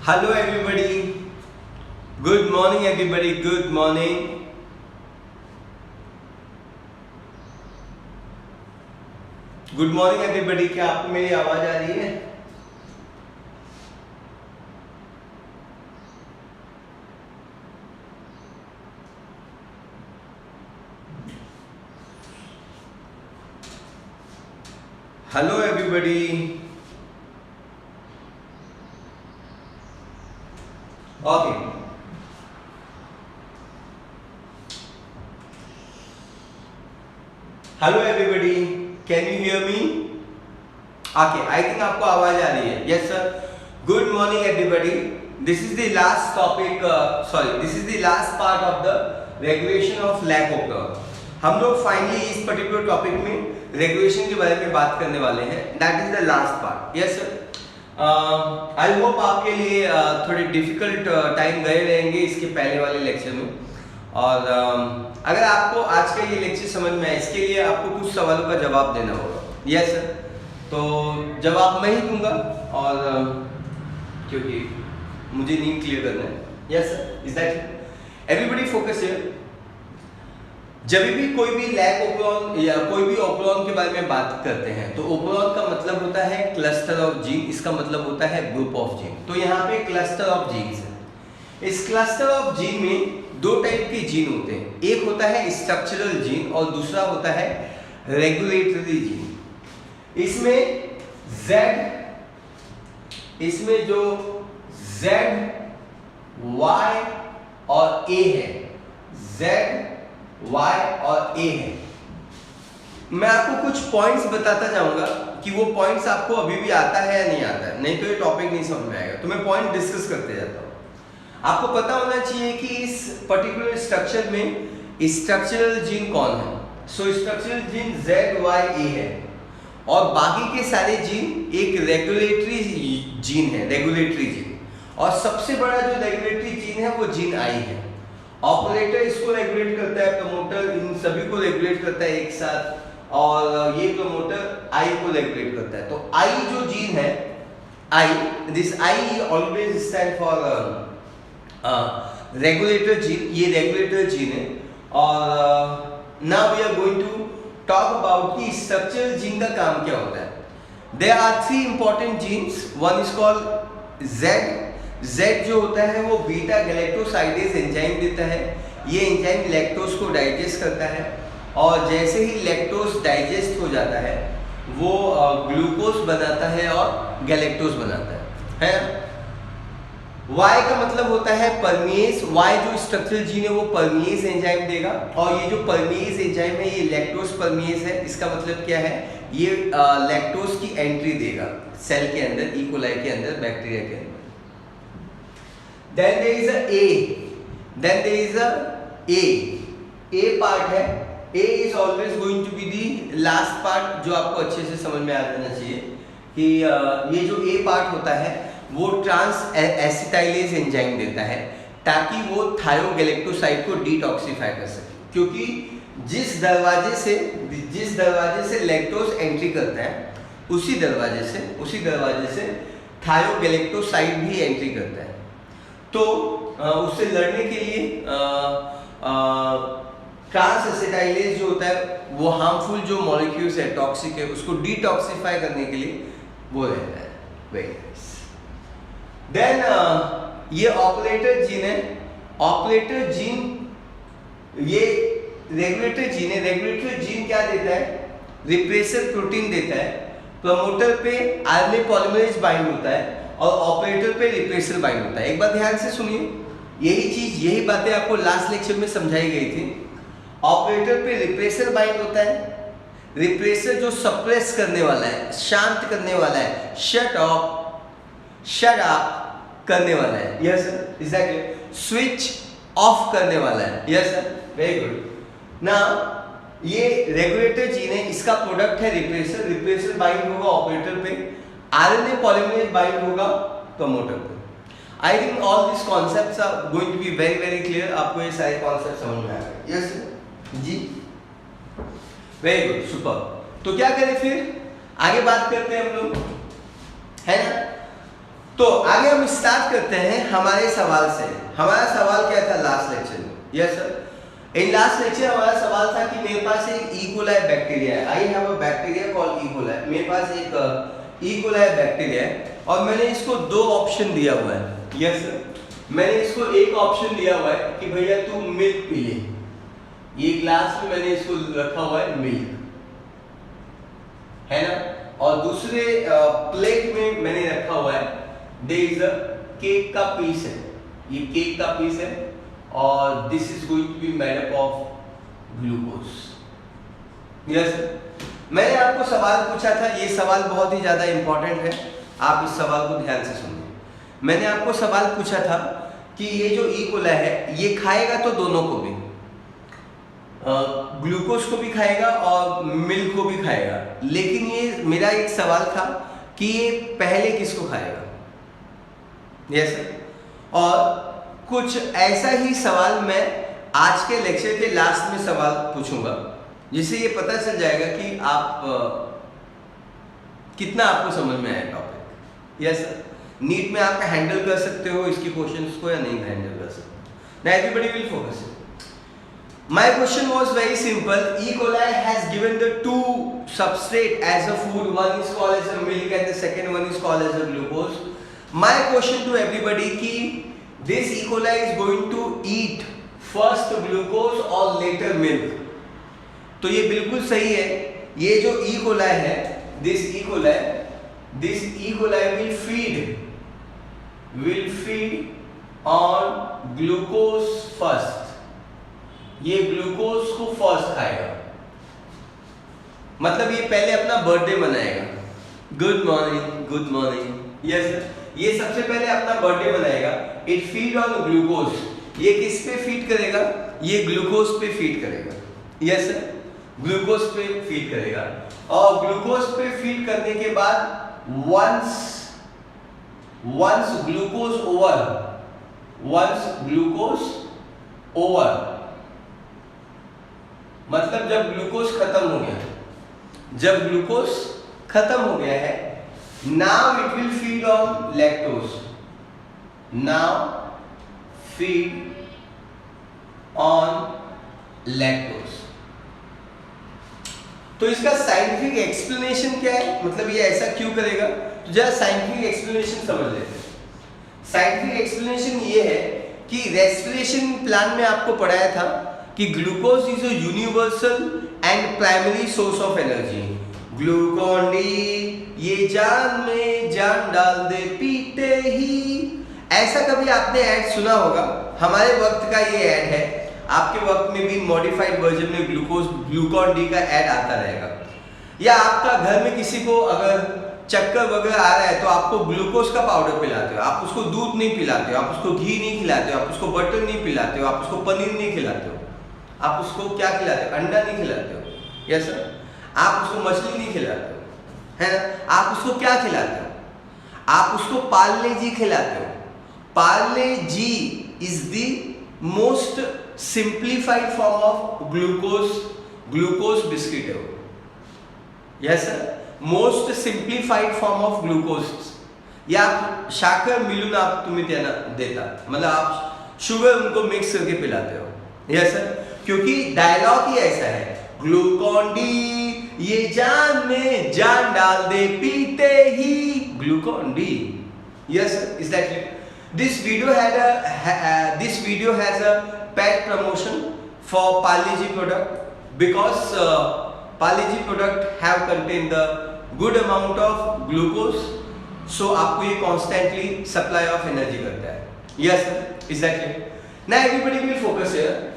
Hello everybody. Good morning everybody. Good morning. Good morning everybody. क्या आपको मेरी आवाज आ रही है? Hello everybody. Okay. Hello everybody. Can you hear me? Okay. I think आपको आवाज आ रही है. Yes sir. Good morning everybody. This is the last topic. This is the last part of the regulation of lag occur. हम लोग finally इस particular topic में regulation के बारे में बात करने वाले हैं. That is the last part. Yes sir. I hope आपके लिए थोड़े डिफिकल्ट टाइम गए रहेंगे इसके पहले वाले लेक्चर में. और अगर आपको आज का ये लेक्चर समझ में आए, इसके लिए आपको कुछ सवालों का जवाब देना होगा. Yes sir. तो जवाब मैं ही दूंगा और क्योंकि मुझे नीड क्लियर करना है. Yes sir. Is that everybody focus here. जब भी कोई भी लैग ओपेरॉन या कोई भी ओपेरॉन के बारे में बात करते हैं तो ओपेरॉन का मतलब होता है क्लस्टर ऑफ जीन. इसका मतलब होता है ग्रुप ऑफ जीन. तो यहाँ पे क्लस्टर ऑफ जीन्स है. इस क्लस्टर ऑफ जीन में दो टाइप के जीन होते हैं. एक होता है स्ट्रक्चरल जीन और दूसरा होता है रेगुलेटरी जीन. इसमें जो Z, Y और A है, Z, Y और A है. मैं आपको कुछ पॉइंट्स बताता जाऊंगा कि वो पॉइंट्स आपको अभी भी आता है या नहीं आता है, नहीं तो ये टॉपिक नहीं समझ में आएगा. तो मैं पॉइंट डिस्कस करते जाता हूँ. आपको पता होना चाहिए कि इस पर्टिकुलर स्ट्रक्चर में स्ट्रक्चरल जीन कौन है. So structural gene Z, Y, A है और बाकी के सारे जीन एक रेगुलेटरी जीन है, रेगुलेटरी जीन. और सबसे बड़ा जो रेगुलेटरी जीन है वो जीन I है. ऑपरेटर इसको रेगुलेट करता है, प्रमोटर इन सभी को रेगुलेट करता है एक साथ, और ये प्रमोटर I को रेगुलेट करता है. तो I जो जीन है, this I always stand for regulator gene. ये रेगुलेटर जीन है. और now we are going to talk about कि स्ट्रक्चरल जीन का काम क्या होता है. There are three important genes. One is called Z जो होता है वो बीटा गैलेक्टोसाइडेज एंजाइम देता है. ये एंजाइम लैक्टोज को डाइजेस्ट करता है और जैसे ही लैक्टोज डाइजेस्ट हो जाता है वो ग्लूकोज बनाता है और गैलेक्टोज बनाता है. Y का मतलब होता है परमेज. Y जो स्ट्रक्चरल जीन है वो परमेज एंजाइम देगा और ये जो परमेज एंजाइम है ये लैक्टोज परमेज है. इसका मतलब क्या है, ये लैक्टोज की एंट्री देगा सेल के अंदर, ई कोलाई के अंदर, बैक्टीरिया के अंदर. Then there is a A. Then there is a A. A part है. A is always going to be the last part, जो आपको अच्छे से समझ में आ जाना चाहिए कि ये जो A part होता है वो ट्रांस एसिटाइलेज एंजाइम देता है ताकि वो थायोगैलेक्टोसाइड को डिटॉक्सिफाई कर सके. क्योंकि जिस दरवाजे से लैक्टोज एंट्री करता है उसी दरवाजे से थायोगैलेक्टोसाइड भी एंट्री करता है. तो उससे लड़ने के लिए ट्रांस एसिटाइलेज जो होता है वो हार्मफुल जो मॉलिक्यूल्स है, टॉक्सिक है, उसको डिटॉक्सिफाई करने के लिए वो रहता है. Very nice. देन ये ऑपरेटर जीन है. ऑपरेटर जीन ये रेगुलेटर जीन है. रेगुलेटर जीन क्या देता है, रिप्रेसर प्रोटीन देता है. प्रमोटर पे आरएनए पॉलीमरेज बाइंड होता है और ऑपरेटर पे रिप्रेसर बाइंड होता है. एक बात ध्यान से सुनिए, यही बातें आपको लास्ट लेक्चर में समझाई गई थी. ऑपरेटर पे रिप्रेसर बाइंड होता है. रिप्रेसर जो सप्रेस करने वाला है, शांत करने वाला है, शट अप करने वाला है. Yes sir. Exactly. Switch off करने वाला है. Yes sir. Very good. Now ये रेगुलेटर जीन है, इसका प्रोडक्ट है रिप्रेसर बाइंड होगा ऑपरेटर पे, आरएनए पॉलीमरेज बाइंड होगा प्रमोटर पे. I think all this concepts are going to be very very clear. आपको ये सारे कॉन्सेप्ट समझ में आ गए. Yes ji. Very good. Super. तो क्या करें फिर, आगे बात करते हैं हम लोग, है ना. तो आगे हम स्टार्ट करते हैं हमारे सवाल से। हमारा सवाल क्या था लास्ट लेक्चर में? Yes sir, in last lecture हमारा सवाल था कि मेरे पास एक इकोलाई बैक्टीरिया है। I have a bacteria called E coli. मेरे पास एक इकोलाई बैक्टीरिया है और मैंने इसको दो ऑप्शन दिया हुआ है। यस सर, मैंने इसको एक ऑप्शन दिया हुआ है कि भैया तू मिल्क पी ले। ये ग्लास में मैंने इसको रखा हुआ है मिल्क, है ना, और दूसरे प्लेट में मैंने रखा हुआ है देयर इज अ केक का पीस है। ये केक का पीस है और this is going to be made up of glucose. Yes, मैंने आपको सवाल पूछा था, ये सवाल बहुत ही ज्यादा इंपॉर्टेंट है, आप इस सवाल को ध्यान से सुनिए। मैंने आपको सवाल पूछा था कि ये जो ई कोलाई है ये खाएगा तो दोनों को भी, ग्लूकोज को भी खाएगा और मिल्क को भी खाएगा, लेकिन ये मेरा एक सवाल था कि ये पहले किसको खाएगा। यस सर, और कुछ ऐसा ही सवाल मैं आज के लेक्चर के लास्ट में सवाल पूछूंगा, जिससे ये पता चल जाएगा कि आप कितना आपको समझ में आया टॉपिक। यस सर, नीट में आप हैंडल कर सकते हो इसकी क्वेश्चंस को या नहीं हैंडल कर सकते। Now everybody will focus. My question was very simple. E. coli has given the two substrate as a food. One is called as a milk and the second one is called as a glucose. My question to everybody कि this E. coli is going to eat first glucose or later milk. तो ये बिल्कुल सही है। ये जो E. coli है, this E. coli will feed on glucose first. ये ग्लूकोज को फर्स्ट खाएगा, मतलब ये पहले अपना बर्थडे मनाएगा। Good morning, good morning. Yes, ये सबसे पहले अपना बर्थडे मनाएगा। It feed on glucose. ये किस पे फीड करेगा? ये ग्लूकोज पे फीड करेगा। यस, ग्लूकोज पे फीड करेगा और ग्लूकोज पे फीड करने के बाद वंस ग्लूकोज ओवर, मतलब जब ग्लूकोज खत्म हो गया, जब ग्लूकोज खत्म हो गया है, now it will feed on lactose. Now feed on lactose. तो इसका साइंटिफिक एक्सप्लेनेशन क्या है, मतलब ये ऐसा क्यों करेगा? तो जरा साइंटिफिक एक्सप्लेनेशन समझ लेते हैं। साइंटिफिक एक्सप्लेनेशन ये है कि रेस्पिरेशन प्लान में आपको पढ़ाया था कि glucose is a universal and primary source of energy. Glucon D ये जान में जान डाल दे पीते ही। ऐसा कभी आपने ऐड सुना होगा, हमारे वक्त का ये ऐड है, आपके वक्त में भी मॉडिफाइड वर्जन में ग्लूकोन डी का ऐड आता रहेगा। या आपका घर में किसी को अगर चक्कर वगैरह आ रहा है तो आपको ग्लूकोज का पाउडर पिलाते हो, आप उसको दूध नहीं पिलाते हो, आप उसको घी नहीं खिलाते हो, आप उसको बटर नहीं पिलाते हो, आप उसको पनीर नहीं खिलाते हो, आप उसको क्या खिलाते हो? अंडा नहीं खिलाते हो। यस सर, आप उसको मछली नहीं खिलाते हो, है ना। आप उसको क्या खिलाते हो? आप उसको पार्ले जी खिलाते हो। Parle G is the most simplified form of glucose biscuit है वो। Yes sir, most simplified form of glucose. या आप साकर मिलून आप तुम्हें देता, मतलब आप शुगर उनको मिक्स करके पिलाते हो। यस सर, क्योंकि डायलॉग ही ऐसा है, ग्लूकोन डी ये जान में जान डाल दे पीते ही Glucon D. Yes exactly. This video has a paid promotion for Parle G product because Parle G product have contain the good amount of glucose, so आपको ये कॉन्स्टेंटली सप्लाई ऑफ एनर्जी करता है। Yes exactly. Now everybody will focus here.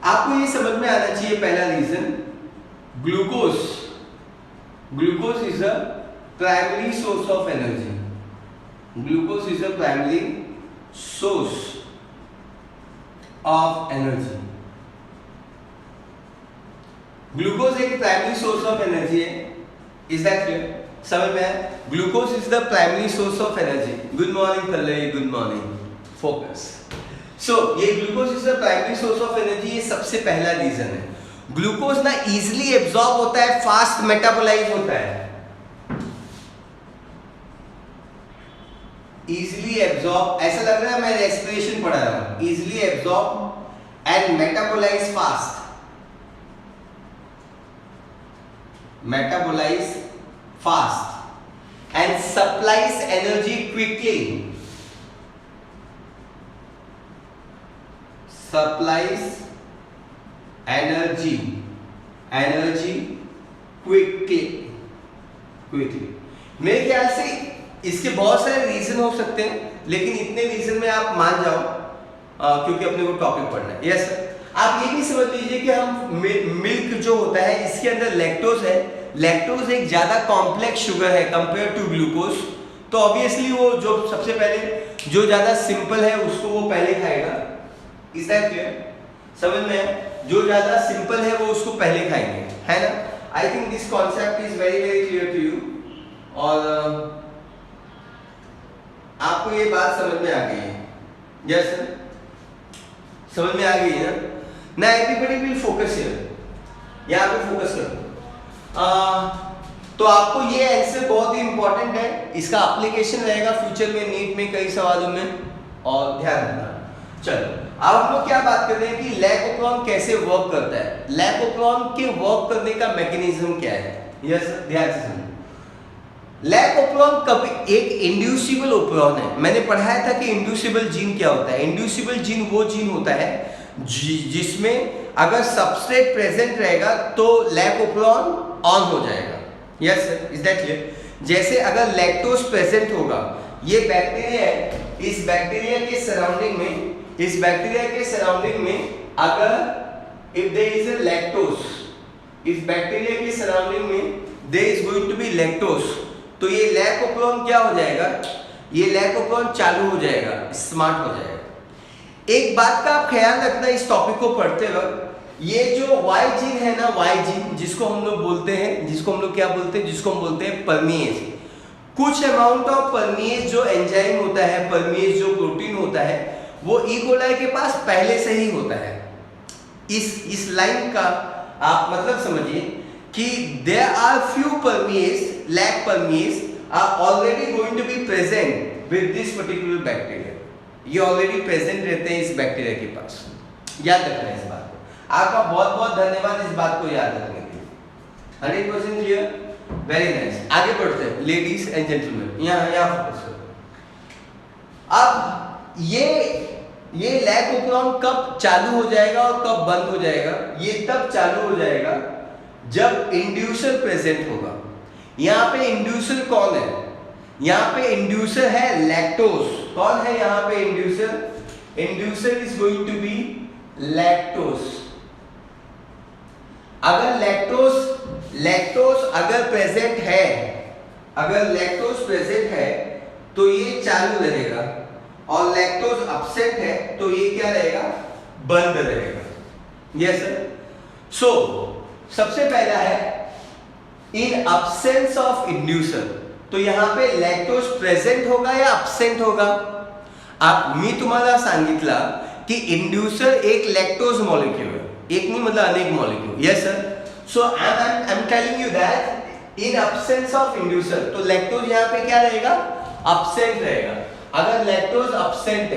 आपको ये समझ में आना चाहिए पहला reason, glucose is a primary source of energy. Glucose is a primary source of energy. Glucose एक प्राइमरी सोर्स ऑफ एनर्जी है। Is that clear? समझ में आया? Glucose is the primary source of energy. Good morning Pallavi, good morning. Focus. So ये glucose is the primary source of energy, ये सबसे पहला reason है। ग्लूकोज ना इजीली एब्जॉर्ब होता है, फास्ट मेटाबोलाइज होता है, easily absorb, ऐसा लग रहा है मैं respiration पढ़ा रहा हूँ, easily absorb and metabolize fast, metabolize fast and supplies energy quickly, supplies energy quickly. मेरे ख्याल से इसके बहुत सारे रीजन हो सकते हैं, लेकिन इतने रीजन में आप मान जाओ क्योंकि अपने को टॉपिक पढ़ना है. यस सर, आप ये भी समझ लीजिए कि हम मिल्क जो होता है इसके अंदर लैक्टोज है. लैक्टोज एक ज्यादा कॉम्प्लेक्स शुगर है कंपेयर टू ग्लूकोज, तो ऑब्वियसली वो जो सबसे पहले जो ज्यादा सिंपल है उसको वो पहले खाएगा. Is that clear? समझ में? जो ज्यादा सिंपल है वो उसको पहले खाएंगे, है ना? I think this concept is very very clear to you. और आपको ये बात समझ में आ गई है? यस सर, समझ में आ गई है ना? ना एवरीबॉडी विल फोकस हियर, यहाँ पे फोकस करो. तो आपको ये आंसर बहुत ही इंपॉर्टेंट है, इसका एप्लीकेशन रहेगा फ्यूचर में नीट में कई सवालों में, और ध्यान रखना. चलो अब हम लोग क्या बात कर रहे हैं कि लैकोप्रोन कैसे वर्क करता है. लैकोप्रोन के वर्क करने का मैकेनिज्म क्या है? यस, ध्यान से सुनो. लैकोप्रोन कभी एक इंड्यूसिबल ओप्रोन है. मैंने पढ़ाया था कि इंड्यूसिबल जीन क्या होता है. इंड्यूसिबल जीन वो जीन होता है जिसमें अगर सबस्ट्रेट प्रेजेंट रहेगा तो लैकोप्रोन ऑन हो जाएगा. Yes sir, is that clear? जैसे अगर लैक्टोज प्रेजेंट होगा, ये बैक्टीरिया है, इस बैक्टीरिया के सराउंडिंग में अगर if there is a lactose, इस बैक्टीरिया के सराउंडिंग में there is going to be lactose, तो ये लैकोप्रोन क्या हो जाएगा? ये लैकोप्रोन चालू हो जाएगा, स्मार्ट हो जाएगा. एक बात का आप ख्याल रखना इस टॉपिक को पढ़ते वक्त, ये जो वाई जीन है ना, वाई जीन जिसको हम लोग बोलते हैं, जिसको हम बोलते हैं परमीएज. कुछ अमाउंट ऑफ परमीएज जो एंजाइम होता है, परमीएज जो प्रोटीन होता है, वो ई कोलाई के पास पहले से ही होता है. इस लाइन का आप मतलब समझिए कि there are few permease, lac permease are already going to be present with this particular bacteria. ये ऑलरेडी प्रेजेंट रहते हैं इस बैक्टीरिया के पास. याद रखना है इस बात को. आपका बहुत बहुत धन्यवाद इस बात को याद रखने के लिए. 100% क्लियर? Very nice. आगे बढ़ते हैं लेडीज एंड जेंटलमैन, यहाँ फोकस करो. अब ये लैकोप्रोन कब चालू हो जाएगा और कब बंद हो जाएगा? ये तब चालू हो जाएगा जब इंड्यूसर प्रेजेंट होगा. यहाँ पे इंड्यूसर कौन है? यहाँ पे इंड्यूसर है लैक्टोज. कौन है यहाँ पे inducer? Inducer is going to be lactose. अगर लैक्टोज अगर प्रेजेंट है, तो ये चालू रहेगा, और लैक्टोज अब्सेंट है तो ये क्या रहेगा? बंद रहेगा. Yes sir. सो सबसे पहला है इन अब्सेंस ऑफ इंड्यूसर. तो यहां पे लैक्टोज प्रेजेंट होगा या अब्सेंट होगा? मी तुम्हाला सांगितला की इंड्यूसर एक लैक्टोज मॉलिक्यूल है, एक नहीं मतलब अनेक molecule. Yes sir. So I am telling you that in absence of inducer, तो लैक्टोज यहां पे क्या रहेगा? अब्सेंट रहेगा. अगर लैक्टोज अब्सेंट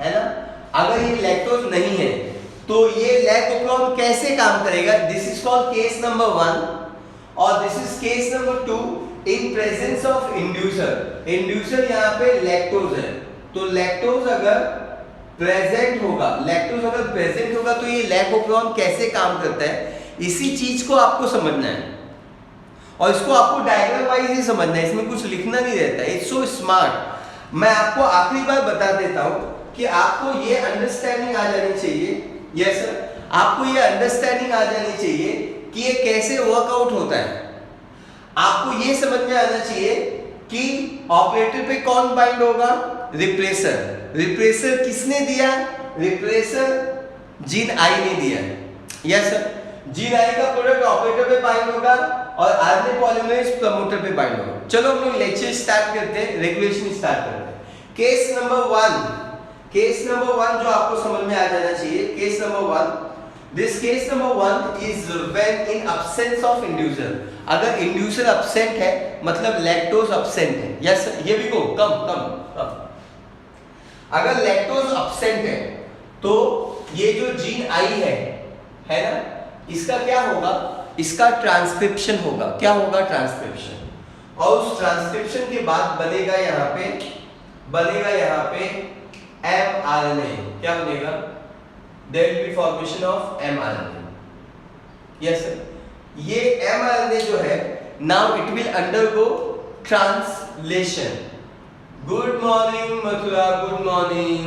है ना, अगर ये लैक्टोज नहीं है तो ये लैकोप्रोन कैसे काम करेगा? This is called case number 1 और this is case number 2 in presence of inducer. Inducer यहाँ पे लैक्टोज है, तो लैक्टोज अगर प्रेजेंट होगा तो ये लैकोप्रोन कैसे काम करता है, इसी चीज को आपको समझना है, और इसको आपको डायग्राम वाइज ही समझना है, इसमें कुछ लिखना नहीं रहता है. It's so smart. मैं आपको आखिरी बार बता देता हूं कि आपको ये अंडरस्टैंडिंग आ जानी चाहिए. यस सर, आपको ये अंडरस्टैंडिंग आ जानी चाहिए कि ये कैसे वर्कआउट होता है. आपको ये समझ में आना चाहिए कि ऑपरेटर पे कौन बाइंड होगा? रिप्लेसर. रिप्लेसर किसने दिया? रिप्लेसर जीन आई ने दिया. Yes sir. जीन आई का प्रोडक्ट ऑपरेटर पे बाइंड होगा और आरएनए पॉलीमरेज प्रमोटर पे बाइंड होगा. चलो हम लोग लेक्चर स्टार्ट करते हैं, रेगुलेशन स्टार्ट करते हैं. केस नंबर 1 जो आपको समझ में आ जाना चाहिए. Case number 1, this case number 1 is when in absence of inducer. अगर इंड्यूसर अब्सेंट है मतलब लैक्टोज अब्सेंट है. यस, ये भी को कम अगर लैक्टोज अब्सेंट है तो ये जो जीन आई है ना, इसका क्या होगा, इसका ट्रांसक्रिप्शन होगा। क्या होगा? ट्रांसक्रिप्शन। और उस ट्रांसक्रिप्शन के बाद बनेगा यहाँ पे mRNA। क्या बनेगा? There will be formation of mRNA। Yes sir, ये mRNA जो है now it will undergo translation. Good morning Mathura, good morning.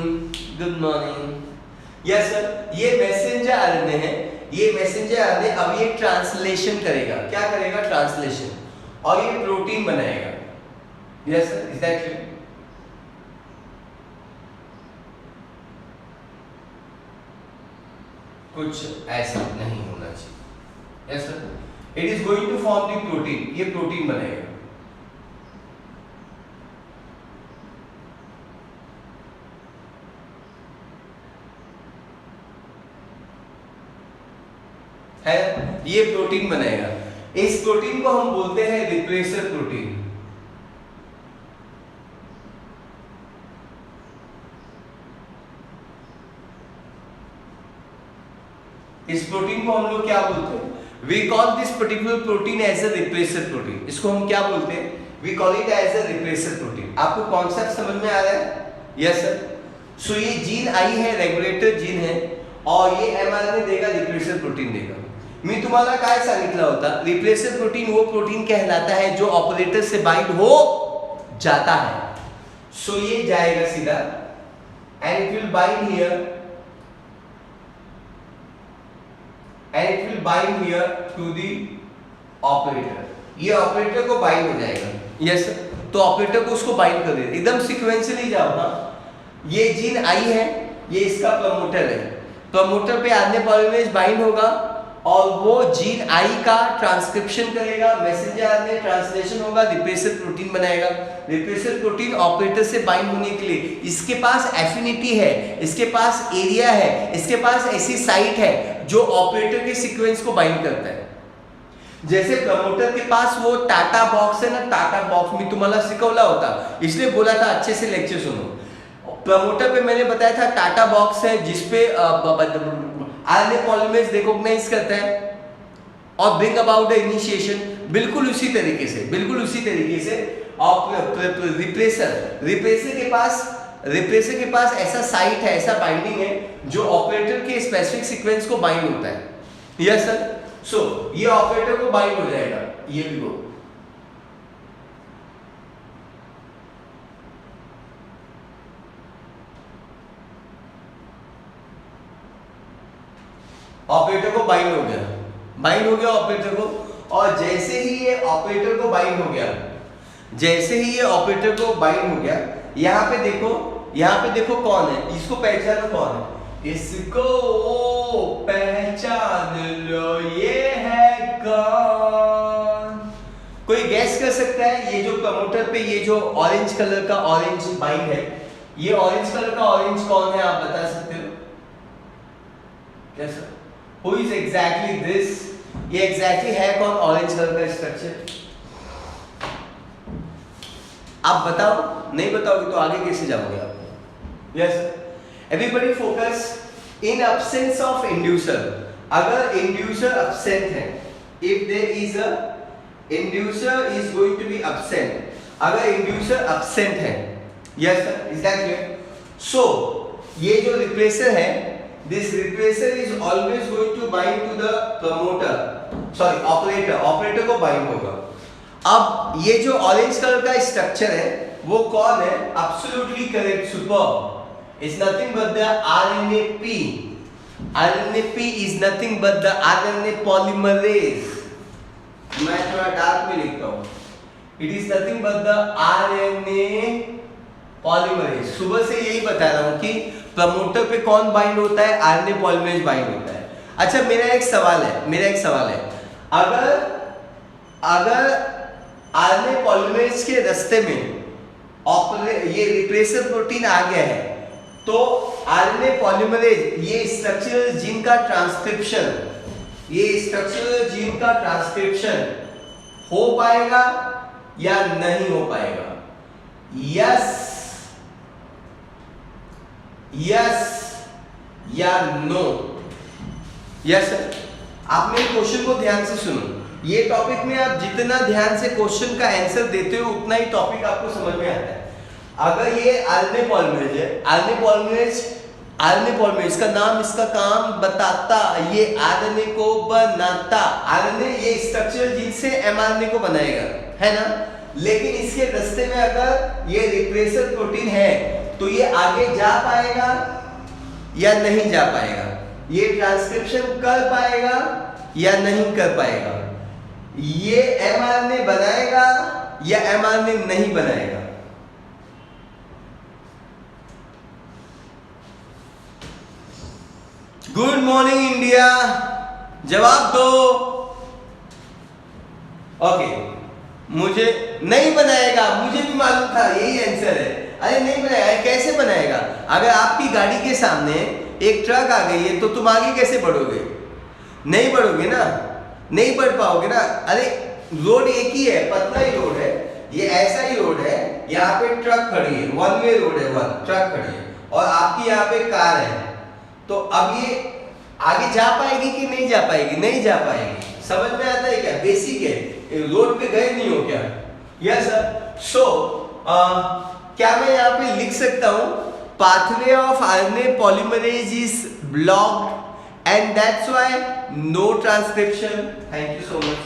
Yes sir, ये मैसेंजर आरएनए है। ये मैसेंजर आरएनए अब ये ट्रांसलेशन करेगा। क्या करेगा? ट्रांसलेशन। और ये प्रोटीन बनाएगा। Yes sir, is that clear? कुछ ऐसा नहीं होना चाहिए। Yes sir, it is going to form the protein. ये प्रोटीन बनेगा। है, ये प्रोटीन बनेगा। इस प्रोटीन को हम बोलते हैं रिप्रेसर प्रोटीन। इस प्रोटीन को हम लोग क्या बोलते हैं? We call this particular protein as a repressor protein. इसको हम क्या बोलते हैं? We call it as a repressor protein. आपको कॉन्सेप्ट समझ में आ रहा है? Yes sir. सो ये जीन आई है, रेगुलेटर जीन है, और ये एमआरएनए देगा, रिप्रेसर प्रोटीन देगा। मी तुम्हाला काय सांगितलं होता? रिप्लेसर प्रोटीन वो प्रोटीन कहलाता है जो ऑपरेटर से बाइंड हो जाता है। सो ये जाएगा सीधा and it will bind here to the operator. ये ऑपरेटर को बाइंड हो जाएगा। यस, तो ऑपरेटर को उसको बाइंड कर देगा। एकदम सीक्वेंशियली जाओ ना। ये जीन आई है, ये इसका प्रमोटर है। प्रमोटर पे आरएनए पॉलीमरेज बाइंड होगा और वो जीन आई का ट्रांसक्रिप्शन करेगा, मैसेंजर आरएनए ट्रांसलेशन होगा, रिप्रेसर प्रोटीन बनाएगा। रिप्रेसर प्रोटीन ऑपरेटर से बाइंड होने के लिए इसके पास एफिनिटी है, इसके पास एरिया है, इसके पास ऐसी साइट है जो ऑपरेटर के सीक्वेंस को बाइंड करता है। जैसे प्रमोटर के पास वो टाटा बॉक्स है ना, टाटा बॉक्स में तुम्हाला शिकवला होता, इसलिए बोला था अच्छे से लेक्चर सुनो। प्रमोटर पे मैंने बताया था टाटा बॉक्स है जिसपे आरएनए पॉलीमरेज रिकॉग्नाइज करता है और ब्रिंग अबाउट द इनिशिएशन। बिल्कुल उसी तरीके से रिप्रेसर के पास ऐसा साइट है, ऐसा बाइंडिंग है जो ऑपरेटर के स्पेसिफिक सीक्वेंस को बाइंड होता है। Yes sir. सो ये ऑपरेटर को बाइंड हो जाएगा, ये भी वो। ऑपरेटर को बाइंड हो गया ऑपरेटर को। और जैसे ही ये ऑपरेटर को बाइंड हो गया, यहाँ पे देखो कौन है, इसको पहचानो कौन है, इसको पहचान लो, ये है कौन? कोई गैस कर सकता है? ये जो प्रमोटर पे ये जो ऑरेंज कलर का ऑरेंज बाइंड है, ये ऑरेंज कलर का ऑरेंज कौन है? आप बता सकते हो? कैसा? Who is exactly this? ये exactly है कौन ऑरेंज कलर का स्ट्रक्चर? आप बताओ, नहीं बताओगे तो आगे कैसे जाओगे आप? Yes, everybody focus. In absence of inducer, अगर इंड्यूसर absent है, if there is a inducer is going to be absent, अगर इंड्यूसर absent है, yes sir, is that clear? So ये जो रिप्रेसर है, this repressor is always going to bind to the promoter, sorry operator को bind होगा। अब ये जो ऑरेंज कलर का स्ट्रक्चर है वो कौन है? Absolutely correct, superb। It's nothing but the RNAP। RNAP is nothing but the RNA polymerase। मैं थोड़ा डार्क में लिखता हूँ। It is nothing but the RNA polymerase। सुबह से यही बता रहा हूँ कि प्रमोटर पे कौन बाइंड होता है? आरएनए पॉलीमरेज बाइंड होता है। अच्छा, मेरा एक सवाल है, अगर आरएनए पॉलीमरेज के रास्ते में ये रिप्रेसर प्रोटीन आ गया है, तो आरएनए पॉलीमरेज ये स्ट्रक्चरल जीन का ट्रांसक्रिप्शन हो पाएगा या नहीं हो पाएगा? यस यस या नो? Yes sir. आप मेरे क्वेश्चन को ध्यान से सुनो। ये टॉपिक में आप जितना ध्यान से क्वेश्चन का आंसर देते हो उतना ही टॉपिक आपको समझ में आता है। अगर ये आरएनए पॉलीमरेज है, आरएनए पॉलीमरेज का नाम इसका काम बताता, ये आरएनए को बनाता। आरएनए ये स्ट्रक्चरल जीन से एमआरएनए को बनाएगा, है ना? लेकिन इसके रास्ते में अगर ये रिप्रेसर प्रोटीन है तो ये आगे जा पाएगा या नहीं जा पाएगा? ये ट्रांसक्रिप्शन कर पाएगा या नहीं कर पाएगा? ये एमआरएनए बनाएगा या एमआरएनए नहीं बनाएगा? गुड मॉर्निंग इंडिया, जवाब दो। ओके, मुझे नहीं बनाएगा, मुझे भी मालूम था यही आंसर है। अरे नहीं बनाएगा, कैसे बनाएगा? अगर आपकी गाड़ी के सामने एक ट्रक आ गई है तो तुम आगे कैसे बढ़ोगे? नहीं बढ़ोगे ना, नहीं बढ़ पाओगे ना। अरे रोड एक ही है, पतला ही रोड है, ये ऐसा ही रोड है, यहाँ पे ट्रक खड़ी है, वन वे रोड है, ट्रक खड़ी है और आपकी यहाँ पे कार है, तो अब ये आगे जा पाएगी कि नहीं जा पाएगी? नहीं जा पाएगी। समझ में आता है क्या? बेसिक है, रोड पे गए नहीं हो क्या? Yes sir. सो क्या मैं यहाँ पे लिख सकता हूँ pathway of RNA polymerase is blocked and that's why no transcription? Thank you so much.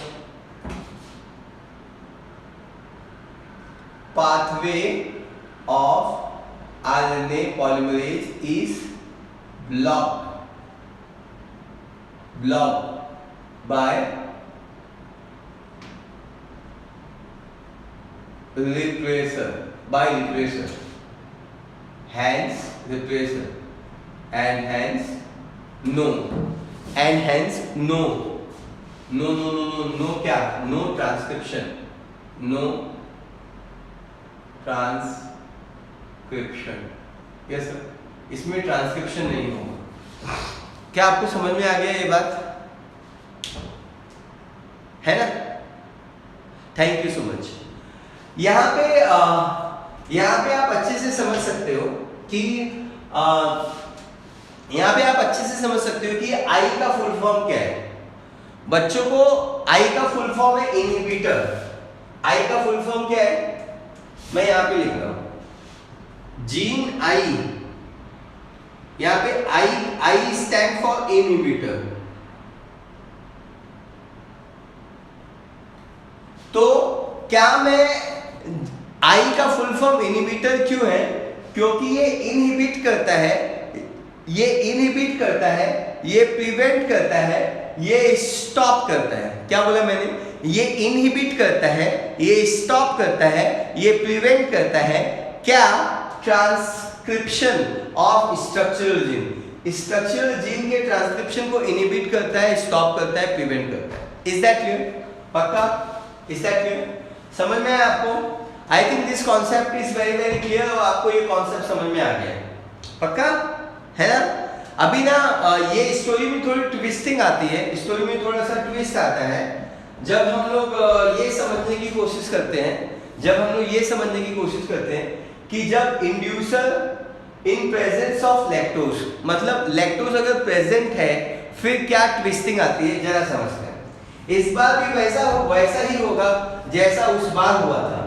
Pathway of RNA polymerase is blocked by repressor, hence repressor, and hence no क्या? no transcription, यस सर, इसमें transcription नहीं होगा। क्या आपको समझ में आ गया ये बात? है ना? Thank you so much. यहाँ पे आप अच्छे से समझ सकते हो कि यहाँ पे आप अच्छे से समझ सकते हो कि आई का फुल फॉर्म क्या है। बच्चों को आई का फुल फॉर्म है इनहिबिटर। आई का फुल फॉर्म क्या है? मैं यहाँ पे लिख रहा हूं जीन आई, यहाँ पे आई स्टैंड फॉर इनहिबिटर। तो क्या मैं आई का फुल फॉर्म इनहिबिटर क्यों है? क्योंकि ये इनहिबिट करता है, ये प्रिवेंट करता है, ये स्टॉप करता है। क्या बोला मैंने? ये इनहिबिट करता है, ये स्टॉप करता है, ये प्रिवेंट करता है क्या? Transcription of structural gene. Structural gene के ट्रांसक्रिप्शन को इनहिबिट करता है, स्टॉप करता है, प्रिवेंट करता है। Is that clear? पक्का? Is that clear? समझ में आया आपको? I think this concept is very very clear और आपको ये कॉन्सेप्ट समझ में आ गया। पक्का? है ना? अभी ना ये स्टोरी में थोड़ी ट्विस्टिंग आती है, स्टोरी में थोड़ा सा ट्विस्ट आता है जब हम लोग ये समझने की कोशिश करते हैं, कि जब inducer in presence of lactose, मतलब लैक्टोज अगर प्रेजेंट है फिर क्या ट्विस्टिंग आती है, जरा समझते हैं। इस बार भी वैसा ही होगा जैसा उस बार हुआ था।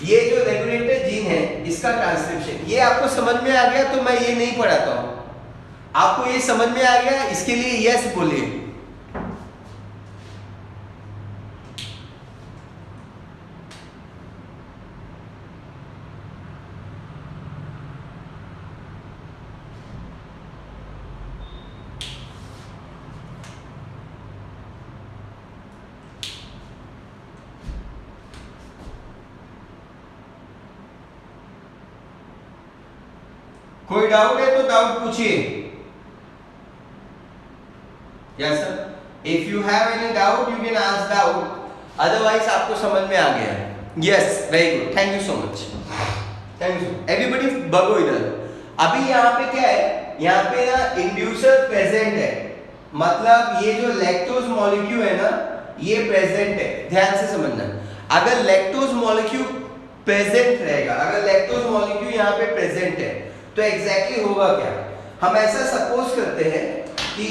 ये जो रेगुलेटर जीन है इसका ट्रांसक्रिप्शन, ये आपको समझ में आ गया तो मैं ये नहीं पढ़ाता हूं। आपको ये समझ में आ गया, इसके लिए यस बोलिए। कोई डाउट है तो डाउट पूछिए। Yes sir, if you have any doubt you can ask doubt, otherwise आपको समझ में आ गया है। Yes, very good, thank you so much, thank you everybody. बगो इधर। अभी यहाँ पे क्या है? यहाँ पे ना इंड्यूसर प्रेजेंट है, मतलब ये जो लैक्टोज मॉलिक्यूल है ना ये प्रेजेंट है। ध्यान से समझना, अगर लैक्टोज मॉलिक्यूल प्रेजेंट रहेगा, अगर लैक्टोज मॉलिक्यूल यहाँ पे प्रेजेंट है तो एग्जैक्टली होगा क्या, हम ऐसा सपोज करते हैं कि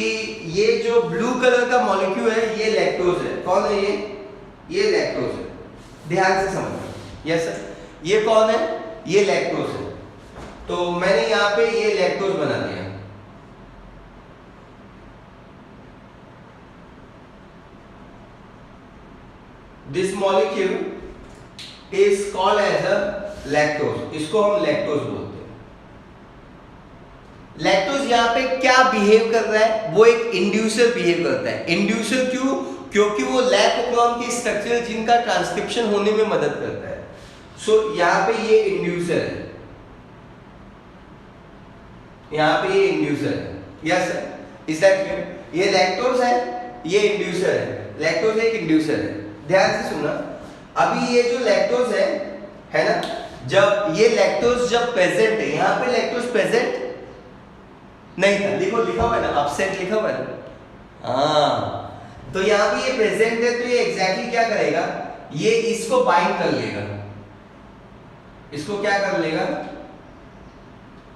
ये जो ब्लू कलर का मॉलिक्यूल है ये लैक्टोज है। कौन है ये लैक्टोज है, ध्यान से समझना। यस सर, ये कौन है, ये लैक्टोज है। तो मैंने यहाँ पे ये लैक्टोज बना दिया। This molecule is called as a lactose, इसको हम लैक्टोज बोलते हैं। लैक्टोज यहाँ पे क्या बिहेव कर रहा है, वो एक इंड्यूसर बिहेव करता है। इंड्यूसर क्यों, क्योंकि वो लैक्टोग्राम के स्ट्रक्चरल जीन का ट्रांसक्रिप्शन होने में मदद करता है। सो यहाँ पे ये इंड्यूसर है, यहाँ पे ये इंड्यूसर है। Yes sir, is that clear? ये लैक्टोज है, ये इंड्यूसर है। लैक्टोज एक इंड्यूसर है, ध्यान से सुनना। अभी ये जो लैक्टोज है ना, जब ये लैक्टोज जब प्रेजेंट है, यहाँ पे लैक्टोज प्रेजेंट नहीं था, देखो लिखा हुआ है ना, अपसेट लिखा हुआ है ना। हाँ, तो यहाँ पे ये प्रेजेंट है, तो ये एग्जैक्टली क्या करेगा, ये इसको बाइंड कर लेगा। इसको क्या कर लेगा,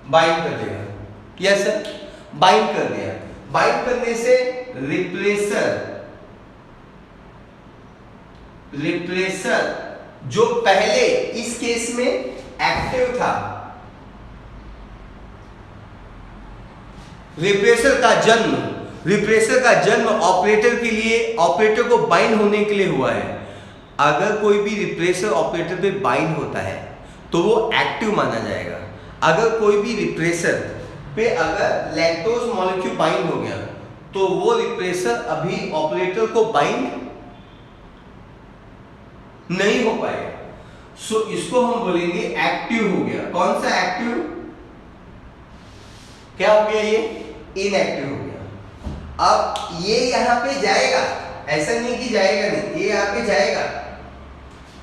बाइंड कर लेगा। यस सर, बाइंड कर दिया। बाइंड करने से रिप्रेसर जो पहले इस केस में एक्टिव था, रिप्रेसर का जन्म ऑपरेटर के लिए, ऑपरेटर को बाइंड होने के लिए हुआ है। अगर कोई भी रिप्रेसर ऑपरेटर पे बाइंड होता है तो वो एक्टिव माना जाएगा। अगर कोई भी रिप्रेसर पे अगर लैक्टोज मॉलिक्यूल बाइंड हो गया तो वो रिप्रेसर अभी ऑपरेटर को बाइंड नहीं हो पाएगा। सो इसको हम बोलेंगे एक्टिव हो गया। कौन सा एक्टिव, क्या हो गया, ये इनएक्टिव हो गया। अब ये यहां पे जाएगा, ऐसा नहीं कि जाएगा नहीं, ये यहां पे जाएगा,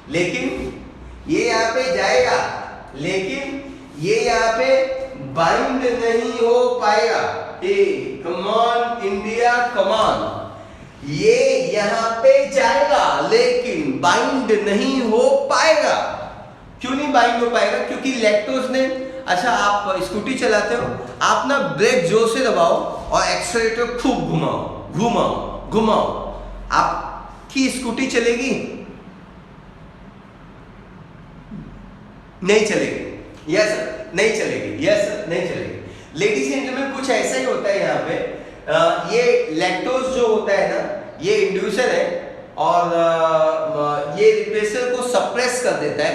लेकिन ये यहां पे जाएगा, लेकिन ये यहां पे बाइंड नहीं हो पाएगा। Come on India, come on. ये यहां पे जाएगा लेकिन बाइंड नहीं हो पाएगा। क्यों नहीं बाइंड हो पाएगा, क्योंकि लैक्टोज ने, अच्छा आप स्कूटी चलाते हो, आप ना ब्रेक जोर से दबाओ और एक्सेलरेटर खूब घुमाओ, आपकी स्कूटी चलेगी? नहीं चलेगी। यस सर, नहीं चलेगी। यस सर, नहीं चलेगी। लेडीज एंड जेंटलमैन, कुछ ऐसा ही होता है यहाँ पे। ये लैक्टोज जो होता है ना, ये इंड्यूसर है और ये रिप्रेसर को सप्रेस कर देता है,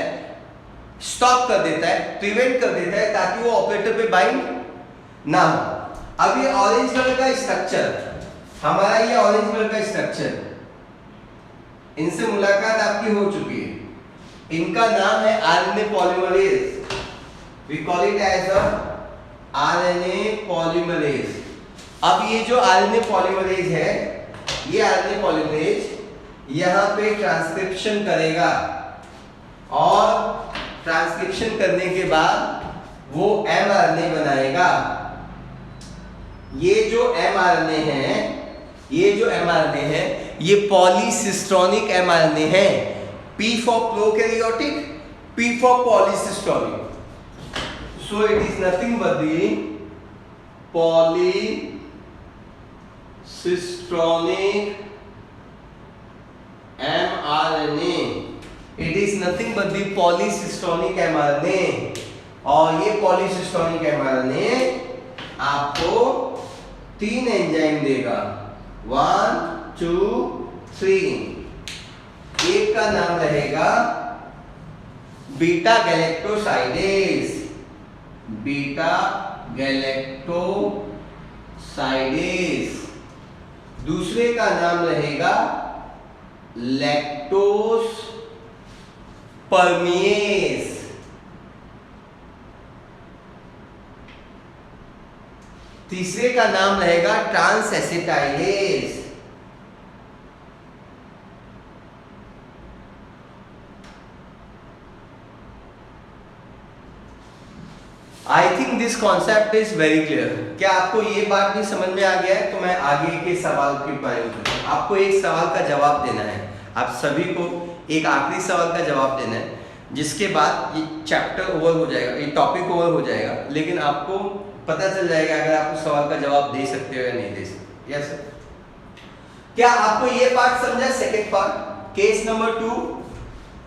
स्टॉप कर देता है, प्रिवेंट कर देता है, ताकि वो ऑपरेटर पे बाइंड ना हो। अब ये ऑरेंज कलर का स्ट्रक्चर, हमारा ये ऑरेंज कलर का स्ट्रक्चर, इनसे मुलाकात आपकी हो चुकी है। इनका नाम है RNA polymerase. We call it as a RNA polymerase. अब ये जो आरएनए पॉलीमरेज है, ये आरएनए पॉलीमरेज यहां पे ट्रांसक्रिप्शन करेगा और ट्रांसक्रिप्शन करने के बाद वो एमआरएनए बनाएगा। ये जो एमआरएनए है, ये पॉलीसिस्टोनिक एमआरएनए है। P for prokaryotic, P for polycystonic. So it is nothing but the polysystonic mRNA. It is nothing but the polysystonic mRNA. और ये polysystonic mRNA आपको 3 एंजाइम देगा, 1, 2, 3। एक का नाम रहेगा बीटा गैलेक्टोसाइडेज, दूसरे का नाम रहेगा लैक्टोज परमिएज, तीसरे का नाम रहेगा trans acetylase. I think this concept is very clear. क्या आपको ये बात भी समझ में आ गया है? तो मैं आगे के सवाल के बारे में, आपको एक सवाल का जवाब देना है। आप सभी को एक आखिरी सवाल का जवाब देना है। जिसके बाद ये चैप्टर ओवर हो जाएगा, ये टॉपिक ओवर हो जाएगा, लेकिन आपको पता चल जाएगा अगर आप उस सवाल का जवाब दे सकते हो या नहीं दे सकते। यस सर, क्या आपको ये पार्ट समझा? Second part, case number 2,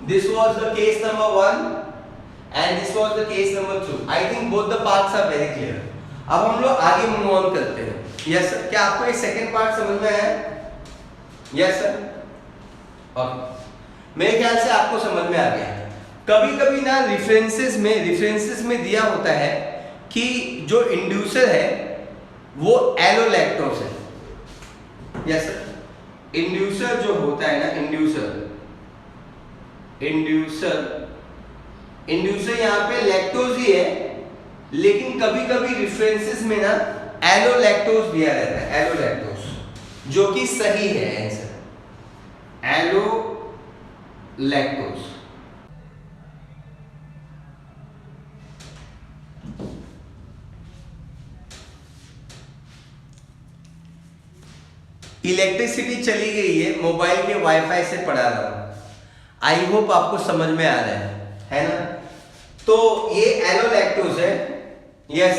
this was the case number 1 and this was the case number 2। I think both the parts are very clear. अब हम लोग आगे मूव ऑन करते हैं। यस सर, क्या आपको ये सेकेंड पार्ट समझ में आया? यस सर, ओके, मेरे ख्याल से आपको समझ में आ गया है। कभी कभी ना रेफरेंसेस में दिया होता है कि जो इंड्यूसर है वो एलोलैक्टोज है। यस सर, इंड्यूसर जो होता है ना, इंड्यूसर यहाँ पे लैक्टोज ही है, लेकिन कभी कभी रेफरेंसेस में ना एलोलैक्टोज दिया रहता है, एलोलैक्टोज, जो कि सही है आंसर, एलोलैक्टोज। इलेक्ट्रिसिटी चली गई है, मोबाइल के वाईफाई से पढ़ा रहा हूं। आई होप आपको समझ में आ रहा है ना? तो ये एलोलैक्टोज है। यस।